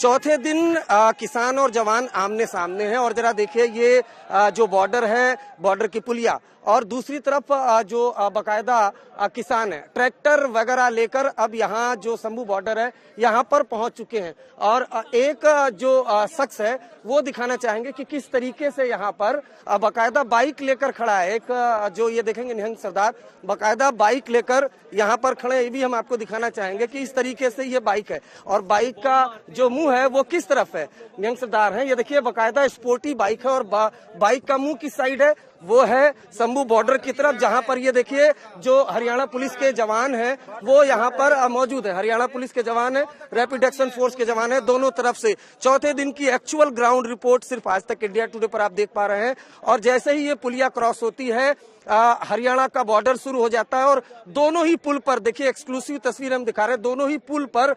चौथे दिन किसान और जवान आमने सामने हैं और जरा देखिए ये जो बॉर्डर है, बॉर्डर की पुलिया और दूसरी तरफ जो बकायदा किसान है ट्रैक्टर वगैरह लेकर अब यहाँ जो शंभू बॉर्डर है यहाँ पर पहुंच चुके हैं। और एक जो शख्स है वो दिखाना चाहेंगे कि किस तरीके से यहाँ पर बकायदा बाइक लेकर खड़ा है। एक जो ये देखेंगे निहंग सरदार बकायदा बाइक लेकर यहाँ पर खड़े, ये भी हम आपको दिखाना चाहेंगे कि इस तरीके से ये बाइक है और बाइक का जो मुंह है वो किस तरफ है। निहंग सरदार है, ये देखिए बकायदा स्पोर्टी बाइक है और बाइक का मुंह किस साइड है, वो है शंभू बॉर्डर की तरफ, जहां पर ये देखिए जो हरियाणा पुलिस के जवान हैं वो यहाँ पर मौजूद है। हरियाणा पुलिस के जवान है, रैपिड एक्शन फोर्स के जवान है, दोनों तरफ से। चौथे दिन की एक्चुअल ग्राउंड रिपोर्ट सिर्फ आज तक इंडिया टुडे पर आप देख पा रहे हैं। और जैसे ही ये पुलिया क्रॉस होती है हरियाणा का बॉर्डर शुरू हो जाता है और दोनों ही पुल पर देखिए एक्सक्लूसिव तस्वीर हम दिखा रहे हैं, दोनों ही पुल पर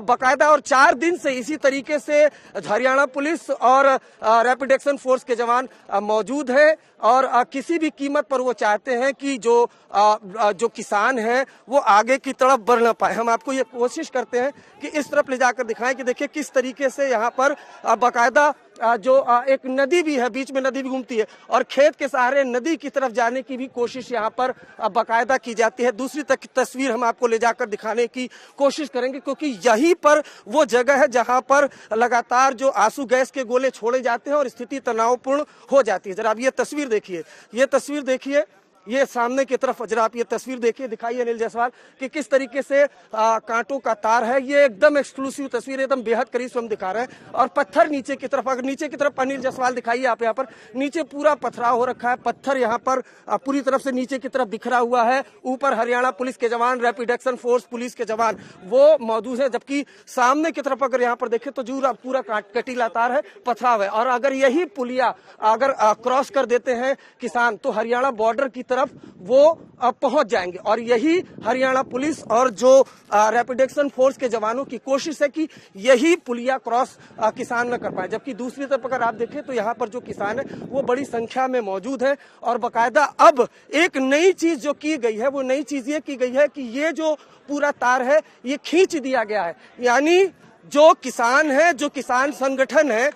बकायदा और 4 दिन से इसी तरीके से हरियाणा पुलिस और रैपिड एक्शन फोर्स के जवान मौजूद है और किसी भी कीमत पर वो चाहते हैं कि जो किसान है वो आगे की तरफ बढ़ न पाए। हम आपको ये कोशिश करते हैं कि इस तरफ ले जाकर दिखाएं कि देखिए किस तरीके से यहाँ पर बकायदा जो एक नदी भी है, बीच में नदी भी घूमती है और खेत के सहारे नदी की तरफ जाने की भी कोशिश यहाँ पर बकायदा की जाती है। दूसरी तस्वीर हम आपको ले जाकर दिखाने की कोशिश करेंगे क्योंकि यहीं पर वो जगह है जहाँ पर लगातार जो आंसू गैस के गोले छोड़े जाते हैं और स्थिति तनावपूर्ण हो जाती है। जरा आप ये तस्वीर देखिए, ये तस्वीर देखिए, ये सामने की तरफ जरा आप ये तस्वीर देखिए, दिखाइए अनिल जायसवाल कि किस तरीके से कांटों का तार है। ये एकदम एक्सक्लूसिव तस्वीर, एकदम बेहद करीब से हम दिखा रहे हैं और पत्थर नीचे की तरफ, अगर नीचे की तरफ अनिल जायसवाल दिखाइए आप, यहाँ पर नीचे पूरा पथराव हो रखा है, पत्थर यहाँ पर पूरी तरफ से नीचे की तरफ बिखरा हुआ है। ऊपर हरियाणा पुलिस के जवान, रैपिड एक्शन फोर्स पुलिस के जवान वो मौजूद है, जबकि सामने की तरफ अगर यहाँ पर देखें तो पूरा कटीला तार है, पथराव है। और अगर यही पुलिया अगर क्रॉस कर देते हैं किसान तो हरियाणा बॉर्डर की तरफ वो पहुंच जाएंगे और यही हरियाणा पुलिस और जो रैपिड एक्शन फोर्स के जवानों की कोशिश है कि यही पुलिया क्रॉस किसान न कर पाए। जबकि दूसरी तरफ अगर आप देखें तो यहाँ पर जो किसान है वो बड़ी संख्या में मौजूद है और बकायदा अब एक नई चीज जो की गई है वो नई चीज ये की गई है कि ये जो पूरा तार है ये खींच दिया गया है। यानी जो किसान है, जो किसान संगठन है,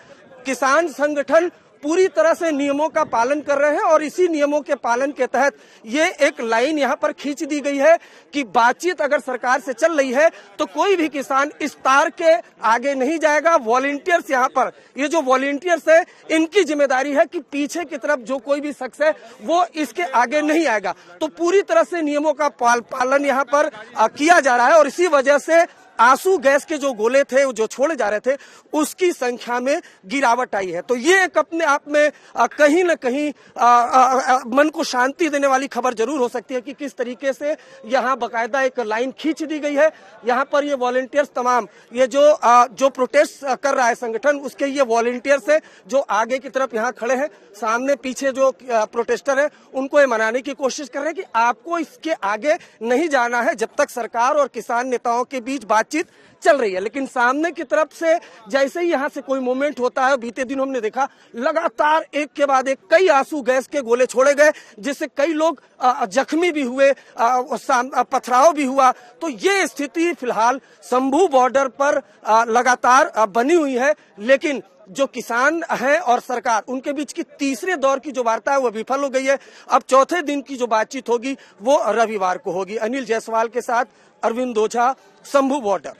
किसान संगठन पूरी तरह से नियमों का पालन कर रहे हैं और इसी नियमों के पालन के तहत ये एक लाइन यहाँ पर खींच दी गई है कि बातचीत अगर सरकार से चल रही है तो कोई भी किसान इस तार के आगे नहीं जाएगा। वॉलंटियर्स यहाँ पर, ये जो वॉलंटियर्स है इनकी जिम्मेदारी है कि पीछे की तरफ जो कोई भी शख्स है वो इसके आगे नहीं आएगा। तो पूरी तरह से नियमों का पालन यहाँ पर किया जा रहा है और इसी वजह से आंसू गैस के जो गोले थे जो छोड़े जा रहे थे उसकी संख्या में गिरावट आई है। तो ये एक अपने आप में कहीं न कहीं मन को शांति देने वाली खबर जरूर हो सकती है कि किस तरीके से यहाँ बकायदा एक लाइन खींच दी गई है। यहाँ पर ये वॉलंटियर्स तमाम ये जो प्रोटेस्ट कर रहा है संगठन उसके ये वॉलंटियर्स है जो आगे की तरफ यहाँ खड़े हैं, सामने पीछे जो प्रोटेस्टर है उनको ये मनाने की कोशिश कर रहे हैं कि आपको इसके आगे नहीं जाना है जब तक सरकार और किसान नेताओं के बीच बातचीत चल रही है। लेकिन सामने की तरफ से जैसे ही यहाँ से कोई मूवमेंट होता है, बीते दिन हमने देखा लगातार एक के बाद एक कई आंसू गैस के गोले छोड़े गए जिससे कई लोग जख्मी भी हुए, पथराव भी हुआ। तो ये स्थिति फिलहाल शंभू बॉर्डर पर लगातार बनी हुई है। लेकिन जो किसान हैं और सरकार उनके बीच की तीसरे दौर की जो वार्ता है वो विफल हो गई है। अब चौथे दिन की जो बातचीत होगी वो रविवार को होगी। अनिल जायसवाल के साथ अरविंद ओझा, शंभू बॉर्डर।